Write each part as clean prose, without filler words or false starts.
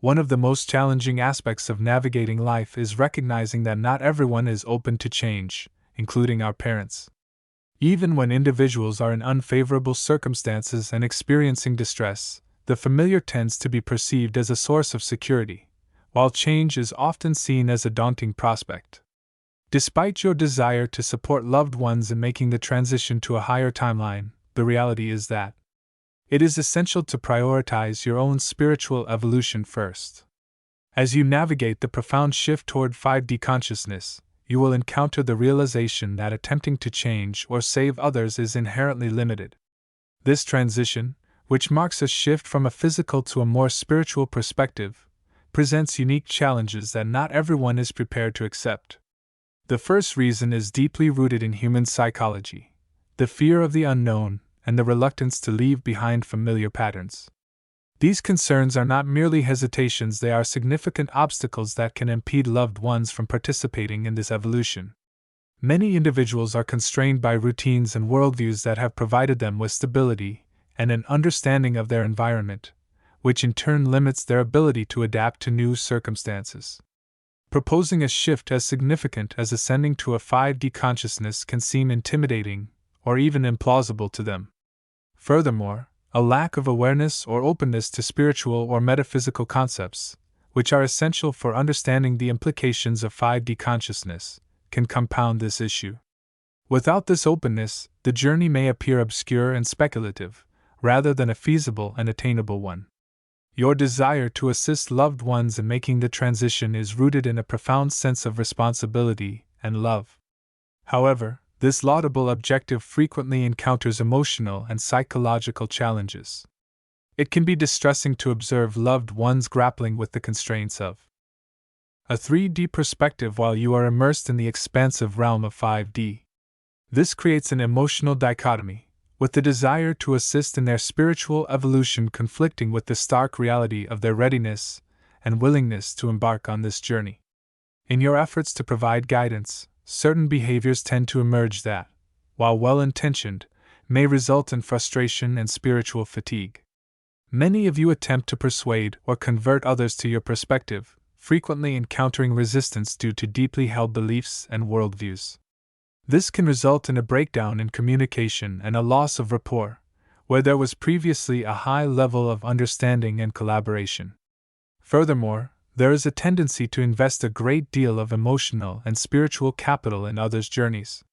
One of the most challenging aspects of navigating life is recognizing that not everyone is open to change, including our parents. Even when individuals are in unfavorable circumstances and experiencing distress, the familiar tends to be perceived as a source of security, while change is often seen as a daunting prospect. Despite your desire to support loved ones in making the transition to a higher timeline, the reality is that it is essential to prioritize your own spiritual evolution first. As you navigate the profound shift toward 5D consciousness, you will encounter the realization that attempting to change or save others is inherently limited. This transition, which marks a shift from a physical to a more spiritual perspective, presents unique challenges that not everyone is prepared to accept. The first reason is deeply rooted in human psychology: the fear of the unknown and the reluctance to leave behind familiar patterns. These concerns are not merely hesitations, they are significant obstacles that can impede loved ones from participating in this evolution. Many individuals are constrained by routines and worldviews that have provided them with stability and an understanding of their environment, which in turn limits their ability to adapt to new circumstances. Proposing a shift as significant as ascending to a 5D consciousness can seem intimidating or even implausible to them. Furthermore, a lack of awareness or openness to spiritual or metaphysical concepts, which are essential for understanding the implications of 5D consciousness, can compound this issue. Without this openness, the journey may appear obscure and speculative, rather than a feasible and attainable one. Your desire to assist loved ones in making the transition is rooted in a profound sense of responsibility and love. However, this laudable objective frequently encounters emotional and psychological challenges. It can be distressing to observe loved ones grappling with the constraints of a 3D perspective while you are immersed in the expansive realm of 5D. This creates an emotional dichotomy, with the desire to assist in their spiritual evolution conflicting with the stark reality of their readiness and willingness to embark on this journey. In your efforts to provide guidance, certain behaviors tend to emerge that, while well-intentioned, may result in frustration and spiritual fatigue. Many of you attempt to persuade or convert others to your perspective, frequently encountering resistance due to deeply held beliefs and worldviews. This can result in a breakdown in communication and a loss of rapport, where there was previously a high level of understanding and collaboration. Furthermore, there is a tendency to invest a great deal of emotional and spiritual capital in others' journeys.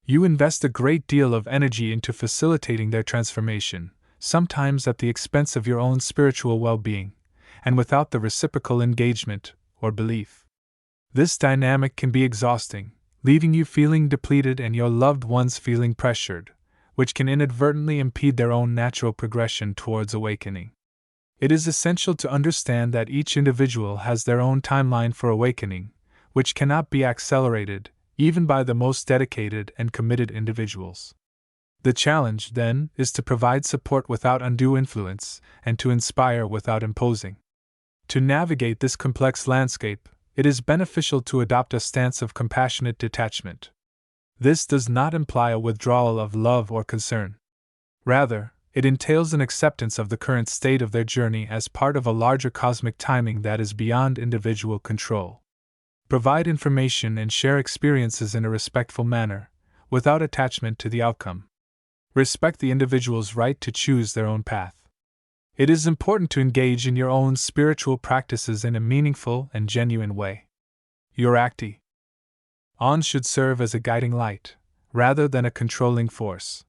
You invest a great deal of energy into facilitating their transformation, sometimes at the expense of your own spiritual well-being, and without the reciprocal engagement or belief. This dynamic can be exhausting, leaving you feeling depleted and your loved ones feeling pressured, which can inadvertently impede their own natural progression towards awakening. It is essential to understand that each individual has their own timeline for awakening, which cannot be accelerated, even by the most dedicated and committed individuals. The challenge, then, is to provide support without undue influence, and to inspire without imposing. To navigate this complex landscape, it is beneficial to adopt a stance of compassionate detachment. This does not imply a withdrawal of love or concern. Rather, it entails an acceptance of the current state of their journey as part of a larger cosmic timing that is beyond individual control. Provide information and share experiences in a respectful manner, without attachment to the outcome. Respect the individual's right to choose their own path. It is important to engage in your own spiritual practices in a meaningful and genuine way. Your act-on should serve as a guiding light, rather than a controlling force.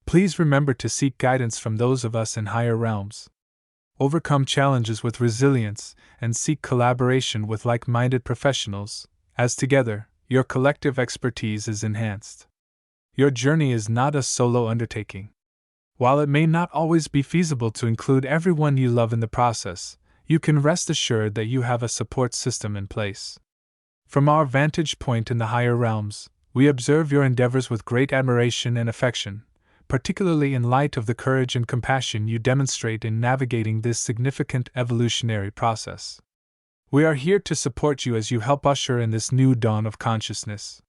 Please remember to seek guidance from those of us in higher realms. Overcome challenges with resilience and seek collaboration with like-minded professionals, as together, your collective expertise is enhanced. Your journey is not a solo undertaking. While it may not always be feasible to include everyone you love in the process, you can rest assured that you have a support system in place. From our vantage point in the higher realms, we observe your endeavors with great admiration and affection, particularly in light of the courage and compassion you demonstrate in navigating this significant evolutionary process. We are here to support you as you help usher in this new dawn of consciousness.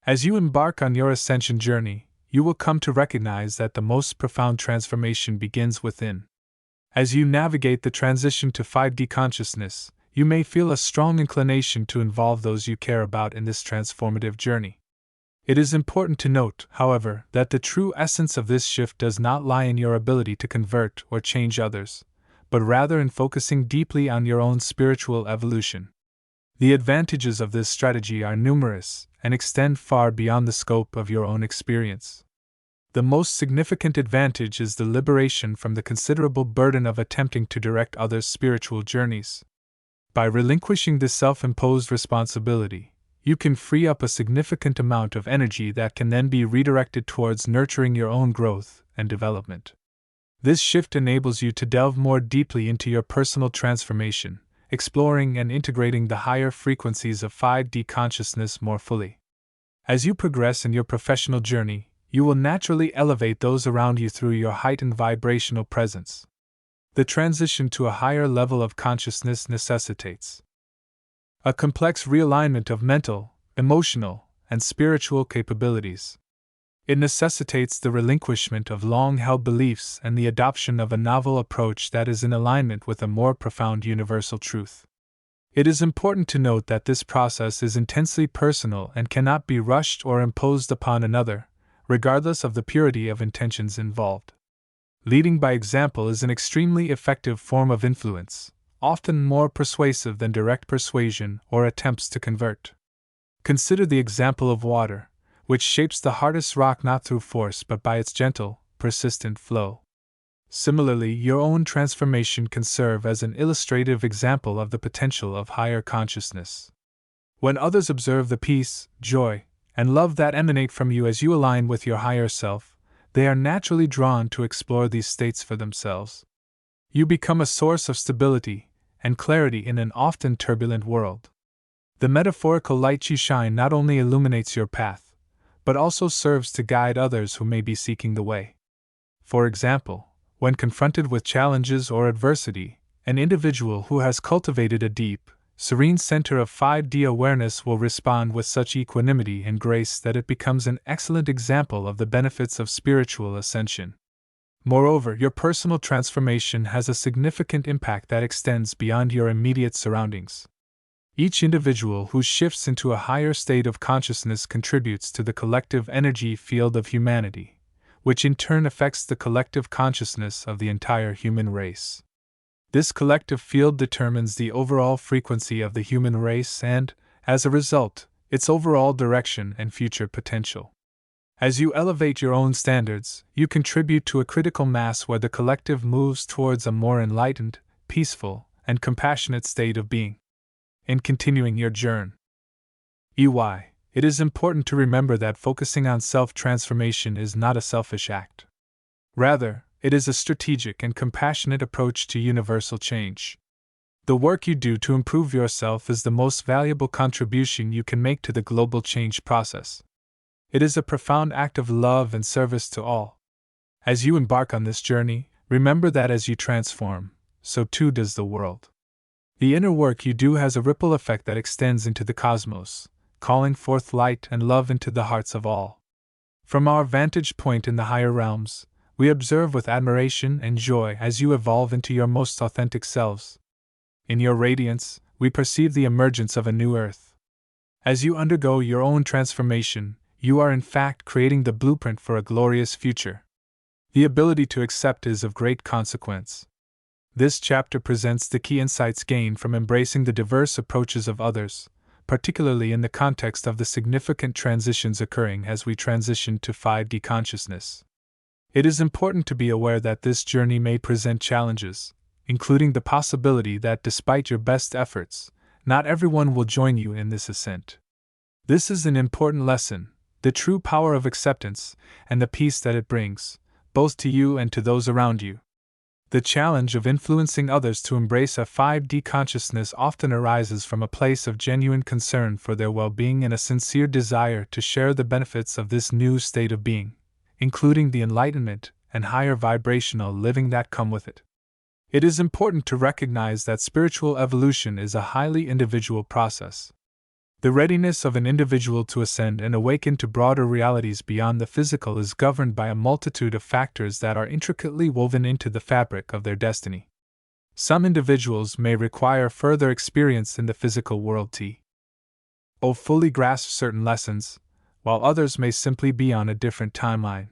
As you embark on your ascension journey, you will come to recognize that the most profound transformation begins within. As you navigate the transition to 5D consciousness, you may feel a strong inclination to involve those you care about in this transformative journey. It is important to note, however, that the true essence of this shift does not lie in your ability to convert or change others, but rather in focusing deeply on your own spiritual evolution. The advantages of this strategy are numerous and extend far beyond the scope of your own experience. The most significant advantage is the liberation from the considerable burden of attempting to direct others' spiritual journeys. By relinquishing this self-imposed responsibility, you can free up a significant amount of energy that can then be redirected towards nurturing your own growth and development. This shift enables you to delve more deeply into your personal transformation, exploring and integrating the higher frequencies of 5D consciousness more fully. As you progress in your professional journey, you will naturally elevate those around you through your heightened vibrational presence. The transition to a higher level of consciousness necessitates a complex realignment of mental, emotional, and spiritual capabilities. It necessitates the relinquishment of long-held beliefs and the adoption of a novel approach that is in alignment with a more profound universal truth. It is important to note that this process is intensely personal and cannot be rushed or imposed upon another, regardless of the purity of intentions involved. Leading by example is an extremely effective form of influence, often more persuasive than direct persuasion or attempts to convert. Consider the example of water, which shapes the hardest rock not through force but by its gentle, persistent flow. Similarly, your own transformation can serve as an illustrative example of the potential of higher consciousness. When others observe the peace, joy, and love that emanate from you as you align with your higher self, they are naturally drawn to explore these states for themselves. You become a source of stability and clarity in an often turbulent world. The metaphorical light you shine not only illuminates your path, but also serves to guide others who may be seeking the way. For example, when confronted with challenges or adversity, an individual who has cultivated a deep, serene center of 5D awareness will respond with such equanimity and grace that it becomes an excellent example of the benefits of spiritual ascension. Moreover, your personal transformation has a significant impact that extends beyond your immediate surroundings. Each individual who shifts into a higher state of consciousness contributes to the collective energy field of humanity, which in turn affects the collective consciousness of the entire human race. This collective field determines the overall frequency of the human race and, as a result, its overall direction and future potential. As you elevate your own standards, you contribute to a critical mass where the collective moves towards a more enlightened, peaceful, and compassionate state of being. In continuing your journey, it is important to remember that focusing on self-transformation is not a selfish act. Rather, it is a strategic and compassionate approach to universal change. The work you do to improve yourself is the most valuable contribution you can make to the global change process. It is a profound act of love and service to all. As you embark on this journey, remember that as you transform, so too does the world. The inner work you do has a ripple effect that extends into the cosmos, calling forth light and love into the hearts of all. From our vantage point in the higher realms, we observe with admiration and joy as you evolve into your most authentic selves. In your radiance, we perceive the emergence of a new earth. As you undergo your own transformation, you are in fact creating the blueprint for a glorious future. The ability to accept is of great consequence. This chapter presents the key insights gained from embracing the diverse approaches of others, particularly in the context of the significant transitions occurring as we transition to 5D consciousness. It is important to be aware that this journey may present challenges, including the possibility that despite your best efforts, not everyone will join you in this ascent. This is an important lesson, the true power of acceptance, and the peace that it brings, both to you and to those around you. The challenge of influencing others to embrace a 5D consciousness often arises from a place of genuine concern for their well-being and a sincere desire to share the benefits of this new state of being, including the enlightenment and higher vibrational living that come with it. It is important to recognize that spiritual evolution is a highly individual process. The readiness of an individual to ascend and awaken to broader realities beyond the physical is governed by a multitude of factors that are intricately woven into the fabric of their destiny. Some individuals may require further experience in the physical world to fully grasp certain lessons, while others may simply be on a different timeline.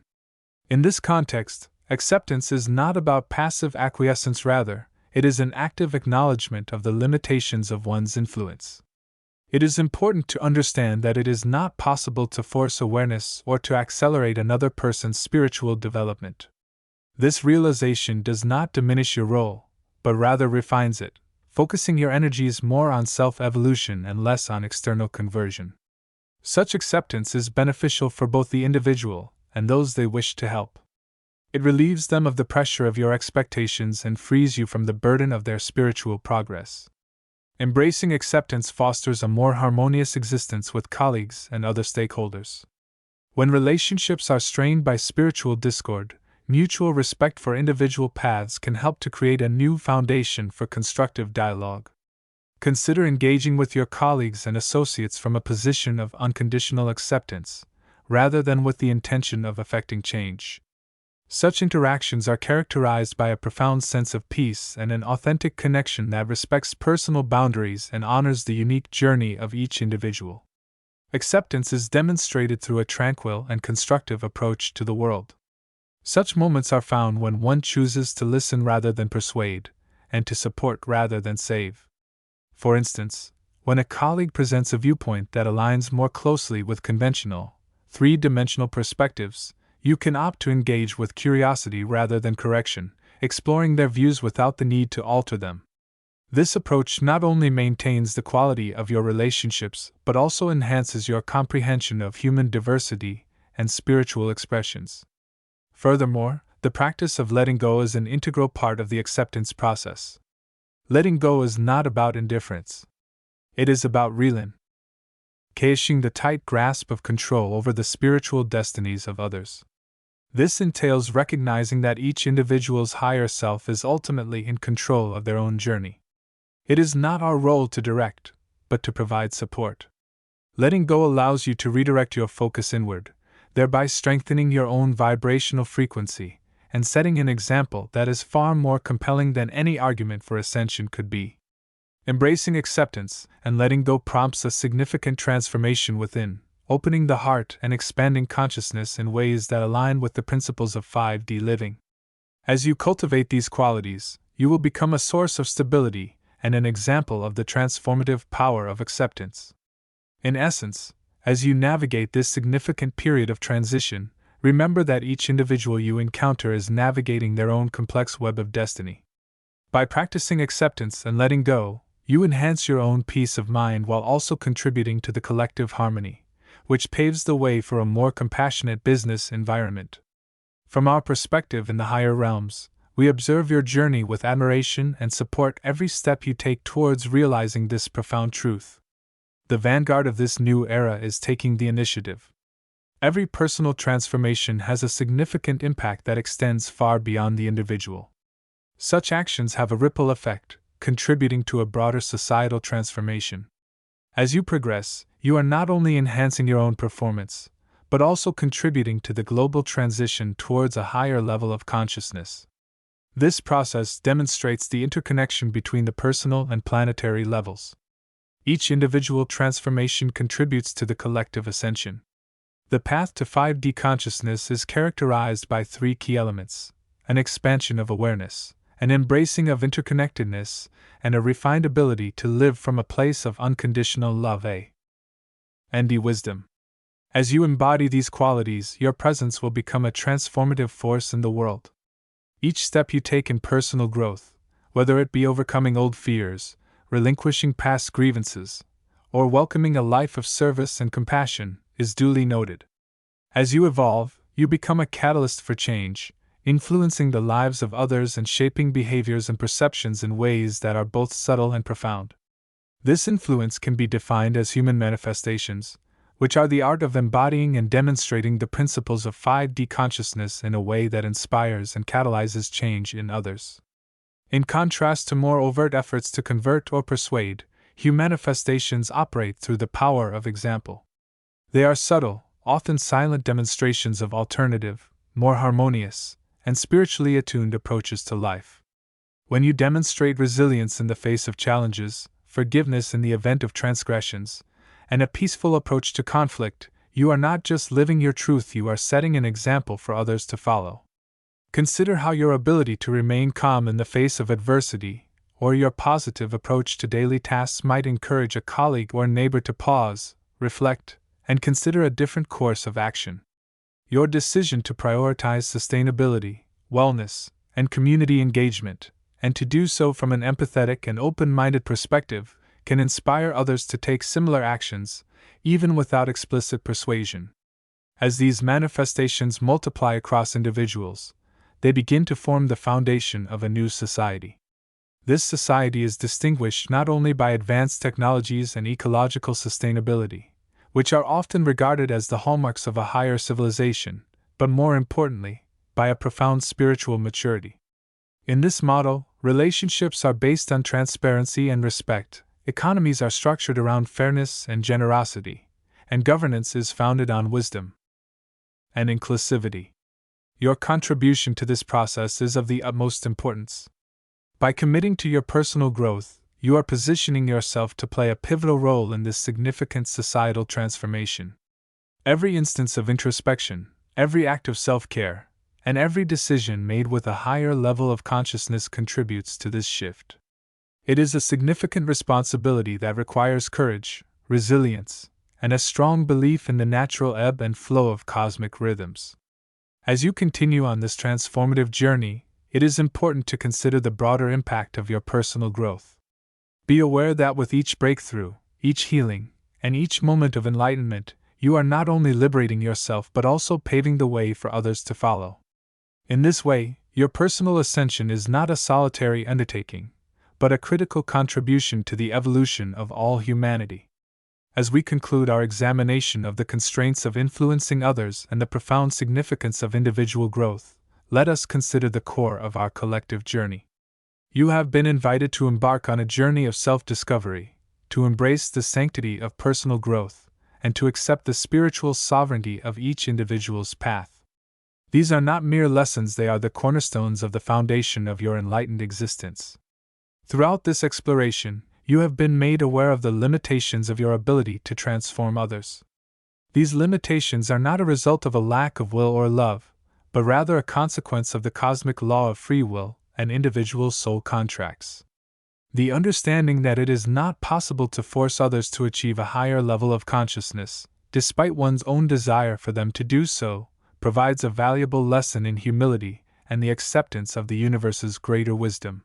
In this context, acceptance is not about passive acquiescence, rather, it is an active acknowledgement of the limitations of one's influence. It is important to understand that it is not possible to force awareness or to accelerate another person's spiritual development. This realization does not diminish your role, but rather refines it, focusing your energies more on self-evolution and less on external conversion. Such acceptance is beneficial for both the individual and those they wish to help. It relieves them of the pressure of your expectations and frees you from the burden of their spiritual progress. Embracing acceptance fosters a more harmonious existence with colleagues and other stakeholders. When relationships are strained by spiritual discord, mutual respect for individual paths can help to create a new foundation for constructive dialogue. Consider engaging with your colleagues and associates from a position of unconditional acceptance, rather than with the intention of effecting change. Such interactions are characterized by a profound sense of peace and an authentic connection that respects personal boundaries and honors the unique journey of each individual. Acceptance is demonstrated through a tranquil and constructive approach to the world. Such moments are found when one chooses to listen rather than persuade, and to support rather than save. For instance, when a colleague presents a viewpoint that aligns more closely with conventional, three-dimensional perspectives, you can opt to engage with curiosity rather than correction, exploring their views without the need to alter them. This approach not only maintains the quality of your relationships but also enhances your comprehension of human diversity and spiritual expressions. Furthermore, the practice of letting go is an integral part of the acceptance process. Letting go is not about indifference. It is about relinquishing the tight grasp of control over the spiritual destinies of others. This entails recognizing that each individual's higher self is ultimately in control of their own journey. It is not our role to direct, but to provide support. Letting go allows you to redirect your focus inward, thereby strengthening your own vibrational frequency and setting an example that is far more compelling than any argument for ascension could be. Embracing acceptance and letting go prompts a significant transformation within, opening the heart and expanding consciousness in ways that align with the principles of 5D living. As you cultivate these qualities, you will become a source of stability and an example of the transformative power of acceptance. In essence, as you navigate this significant period of transition, remember that each individual you encounter is navigating their own complex web of destiny. By practicing acceptance and letting go, you enhance your own peace of mind while also contributing to the collective harmony, which paves the way for a more compassionate business environment. From our perspective in the higher realms, we observe your journey with admiration and support every step you take towards realizing this profound truth. The vanguard of this new era is taking the initiative. Every personal transformation has a significant impact that extends far beyond the individual. Such actions have a ripple effect, contributing to a broader societal transformation. As you progress, you are not only enhancing your own performance, but also contributing to the global transition towards a higher level of consciousness. This process demonstrates the interconnection between the personal and planetary levels. Each individual transformation contributes to the collective ascension. The path to 5D consciousness is characterized by three key elements: an expansion of awareness, an embracing of interconnectedness, and a refined ability to live from a place of unconditional love and wisdom. As you embody these qualities, your presence will become a transformative force in the world. Each step you take in personal growth, whether it be overcoming old fears, relinquishing past grievances, or welcoming a life of service and compassion, is duly noted. As you evolve, you become a catalyst for change, influencing the lives of others and shaping behaviors and perceptions in ways that are both subtle and profound. This influence can be defined as human manifestations, which are the art of embodying and demonstrating the principles of 5D consciousness in a way that inspires and catalyzes change in others. In contrast to more overt efforts to convert or persuade, Human manifestations operate through the power of example. They are subtle, often silent demonstrations of alternative, more harmonious, and spiritually attuned approaches to life. When you demonstrate resilience in the face of challenges, forgiveness in the event of transgressions, and a peaceful approach to conflict, you are not just living your truth, you are setting an example for others to follow. Consider how your ability to remain calm in the face of adversity, or your positive approach to daily tasks might encourage a colleague or neighbor to pause, reflect, and consider a different course of action. Your decision to prioritize sustainability, wellness, and community engagement, and to do so from an empathetic and open-minded perspective, can inspire others to take similar actions, even without explicit persuasion. As these manifestations multiply across individuals, they begin to form the foundation of a new society. This society is distinguished not only by advanced technologies and ecological sustainability, which are often regarded as the hallmarks of a higher civilization, but more importantly, by a profound spiritual maturity. In this model, relationships are based on transparency and respect, economies are structured around fairness and generosity, and governance is founded on wisdom and inclusivity. Your contribution to this process is of the utmost importance. By committing to your personal growth, you are positioning yourself to play a pivotal role in this significant societal transformation. Every instance of introspection, every act of self-care, and every decision made with a higher level of consciousness contributes to this shift. It is a significant responsibility that requires courage, resilience, and a strong belief in the natural ebb and flow of cosmic rhythms. As you continue on this transformative journey, it is important to consider the broader impact of your personal growth. Be aware that with each breakthrough, each healing, and each moment of enlightenment, you are not only liberating yourself but also paving the way for others to follow. In this way, your personal ascension is not a solitary undertaking, but a critical contribution to the evolution of all humanity. As we conclude our examination of the constraints of influencing others and the profound significance of individual growth, let us consider the core of our collective journey. You have been invited to embark on a journey of self-discovery, to embrace the sanctity of personal growth, and to accept the spiritual sovereignty of each individual's path. These are not mere lessons, they are the cornerstones of the foundation of your enlightened existence. Throughout this exploration, you have been made aware of the limitations of your ability to transform others. These limitations are not a result of a lack of will or love, but rather a consequence of the cosmic law of free will and individual soul contracts. The understanding that it is not possible to force others to achieve a higher level of consciousness, despite one's own desire for them to do so, provides a valuable lesson in humility and the acceptance of the universe's greater wisdom.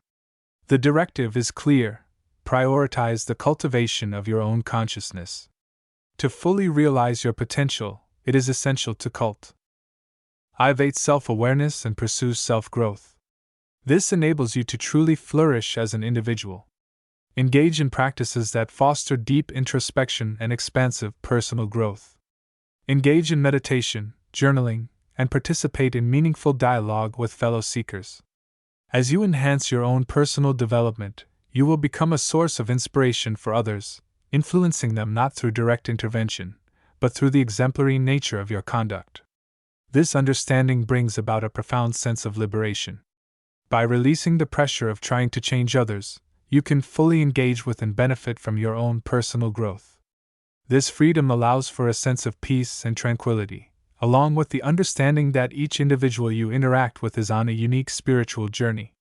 The directive is clear: prioritize the cultivation of your own consciousness. To fully realize your potential, it is essential to cultivate self-awareness and pursue self-growth. This enables you to truly flourish as an individual. Engage in practices that foster deep introspection and expansive personal growth. Engage in meditation, journaling, and participate in meaningful dialogue with fellow seekers. As you enhance your own personal development, you will become a source of inspiration for others, influencing them not through direct intervention, but through the exemplary nature of your conduct. This understanding brings about a profound sense of liberation. By releasing the pressure of trying to change others, you can fully engage with and benefit from your own personal growth. This freedom allows for a sense of peace and tranquility, along with the understanding that each individual you interact with is on a unique spiritual journey.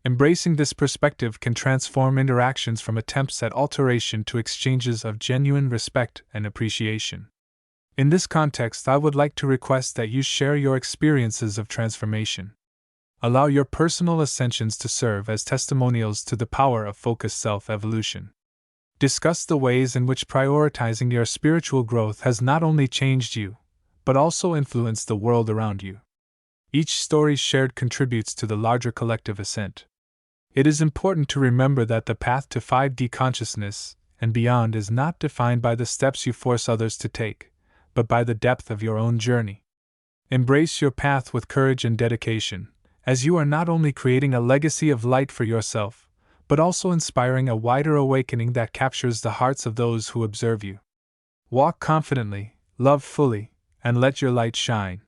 Embracing this perspective can transform interactions from attempts at alteration to exchanges of genuine respect and appreciation. In this context, I would like to request that you share your experiences of transformation. Allow your personal ascensions to serve as testimonials to the power of focused self-evolution. Discuss the ways in which prioritizing your spiritual growth has not only changed you, but also influenced the world around you. Each story shared contributes to the larger collective ascent. It is important to remember that the path to 5D consciousness and beyond is not defined by the steps you force others to take, but by the depth of your own journey. Embrace your path with courage and dedication, as you are not only creating a legacy of light for yourself, but also inspiring a wider awakening that captures the hearts of those who observe you. Walk confidently, love fully, and let your light shine.